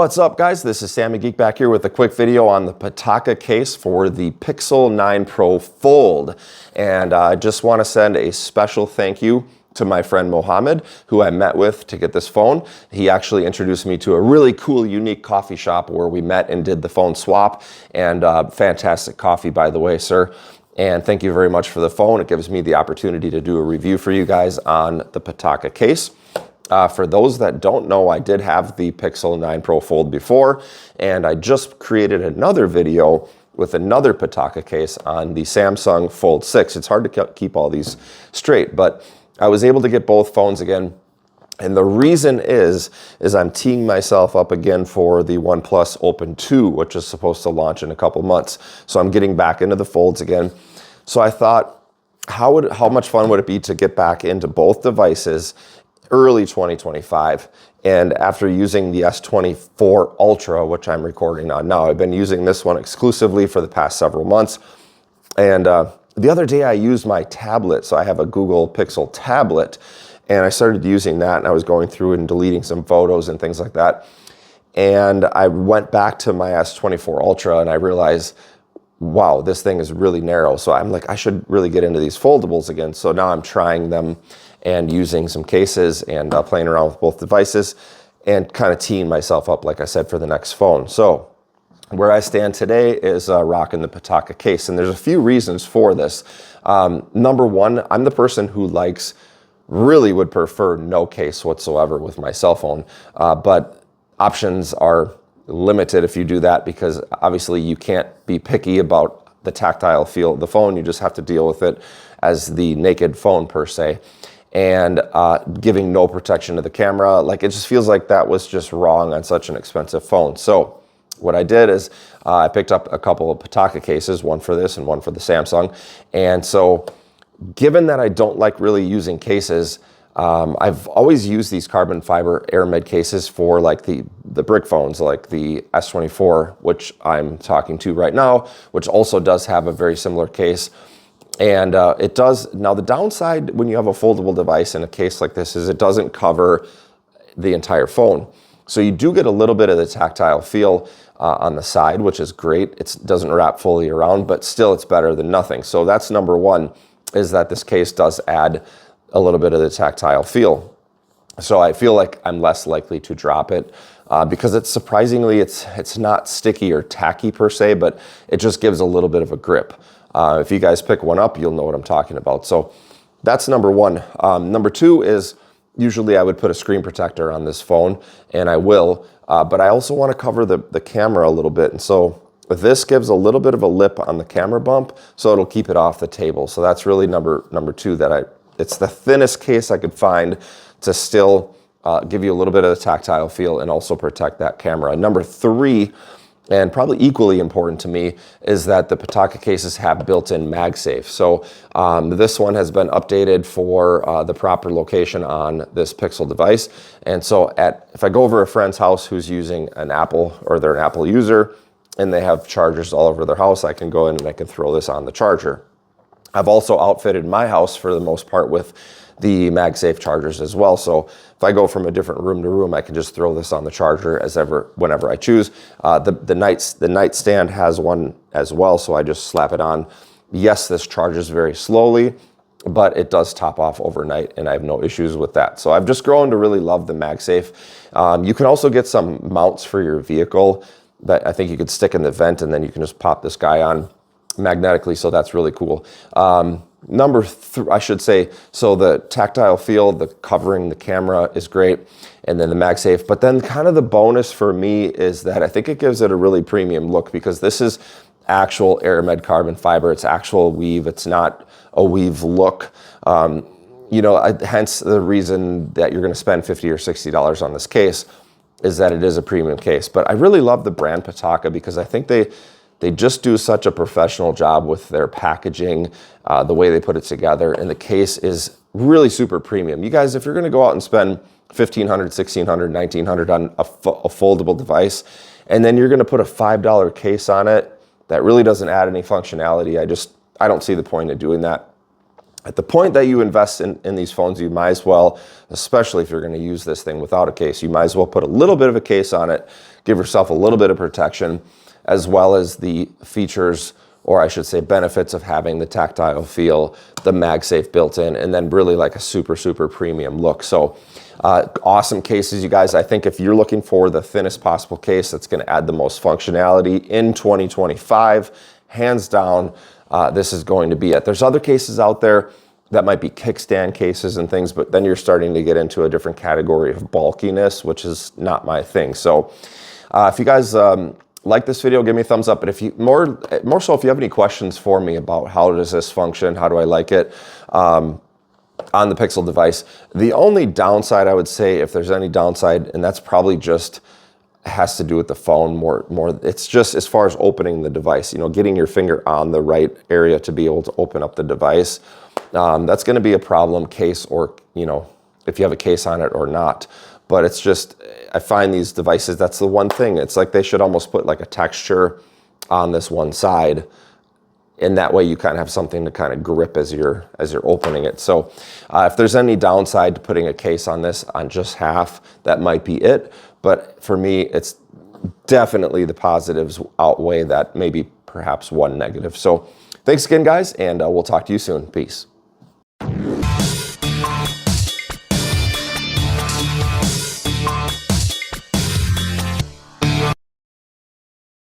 What's up, guys? This is Sammy Geek back here with a quick video on the Pitaka case for the Pixel 9 Pro Fold. And I just want to send a special thank you to my friend Mohammed, who I met with to get this phone. He actually introduced me to a really cool, unique coffee shop where we met and did the phone swap. And fantastic coffee, by the way, sir. And thank you very much for the phone. It gives me the opportunity to do a review for you guys on the Pitaka case. For those that don't know, I did have the Pixel 9 Pro Fold before, and I just created another video with another Pitaka case on the Samsung Fold 6. It's hard to keep all these straight, but I was able to get both phones again. And the reason is I'm teeing myself up again for the OnePlus Open 2, which is supposed to launch in a couple months. So I'm getting back into the folds again. So I thought, how much fun would it be to get back into both devices early 2025. And after using the S24 Ultra, which I'm recording on now, I've been using this one exclusively for the past several months. And the other day I used my tablet. So I have a Google Pixel tablet, and I started using that, and I was going through and deleting some photos and things like that. And I went back to my S24 Ultra and I realized, wow, this thing is really narrow. So I'm like, I should really get into these foldables again. So now I'm trying them and using some cases and playing around with both devices and kind of teeing myself up, like I said, for the next phone. So where I stand today is rocking the Pitaka case. And there's a few reasons for this. Number one, I'm the person who really would prefer no case whatsoever with my cell phone. But options are limited if you do that, because obviously you can't be picky about the tactile feel of the phone. You just have to deal with it as the naked phone per se. And giving no protection to the camera, like, it just feels like that was just wrong on such an expensive phone. So what I did is I picked up a couple of Pitaka cases, one for this and one for the Samsung. And so given that I don't like really using cases, I've always used these carbon fiber aramid cases for like the brick phones, like the S24, which I'm talking to right now, which also does have a very similar case. And it does, now the downside when you have a foldable device in a case like this is it doesn't cover the entire phone. So you do get a little bit of the tactile feel on the side, which is great. It doesn't wrap fully around, but still it's better than nothing. So that's number one, is that this case does add a little bit of the tactile feel. So I feel like I'm less likely to drop it because it's surprisingly, it's not sticky or tacky per se, but it just gives a little bit of a grip. If you guys pick one up, you'll know what I'm talking about. So that's number one. Number two is usually I would put a screen protector on this phone, and I will, but I also want to cover the camera a little bit. And so this gives a little bit of a lip on the camera bump, so it'll keep it off the table. So that's really number two, it's the thinnest case I could find to still give you a little bit of the tactile feel and also protect that camera. Number three, and probably equally important to me, is that the Pitaka cases have built-in Magsafe. So this one has been updated for the proper location on this Pixel device. And so if I go over a friend's house who's using an Apple, or they're an Apple user, and they have chargers all over their house, I can go in and I can throw this on the charger. I've also outfitted my house for the most part with the Magsafe chargers as well. So if I go from a different room to room, I can just throw this on the charger whenever I choose. The nightstand has one as well, so I just slap it on. Yes, this charges very slowly, but it does top off overnight, and I have no issues with that. So I've just grown to really love the Magsafe. You can also get some mounts for your vehicle that I think you could stick in the vent, and then you can just pop this guy on magnetically, so that's really cool. Number three, I should say, so the tactile feel, the covering the camera is great, and then the Magsafe. But then kind of the bonus for me is that I think it gives it a really premium look, because this is actual aramid carbon fiber. It's actual weave. It's not a weave look. Hence the reason that you're going to spend $50 or $60 on this case is that it is a premium case. But I really love the brand Pitaka, because I think they just do such a professional job with their packaging, the way they put it together, and the case is really super premium. You guys, if you're gonna go out and spend $1,500, $1,600, $1,900 on a foldable device, and then you're gonna put a $5 case on it that really doesn't add any functionality, I don't see the point of doing that. At the point that you invest in these phones, you might as well, especially if you're going to use this thing without a case, you might as well put a little bit of a case on it, give yourself a little bit of protection, as well as the features, or I should say benefits of having the tactile feel, the Magsafe built in, and then really like a super, super premium look. So awesome cases, you guys. I think if you're looking for the thinnest possible case that's going to add the most functionality in 2025, hands down, this is going to be it. There's other cases out there that might be kickstand cases and things, but then you're starting to get into a different category of bulkiness, which is not my thing. So if you guys like this video, give me a thumbs up. But if you more so, if you have any questions for me about how does this function, how do I like it on the Pixel device, the only downside I would say, if there's any downside, and that's probably just has to do with the phone more, it's just as far as opening the device, getting your finger on the right area to be able to open up the device. That's going to be a problem, case or, if you have a case on it or not. But it's just, I find these devices, that's the one thing. It's like they should almost put like a texture on this one side. And that way you kind of have something to kind of grip as you're opening it. So if there's any downside to putting a case on this on just half, that might be it. But for me, it's definitely the positives outweigh that maybe perhaps one negative. So thanks again, guys, and we'll talk to you soon. Peace.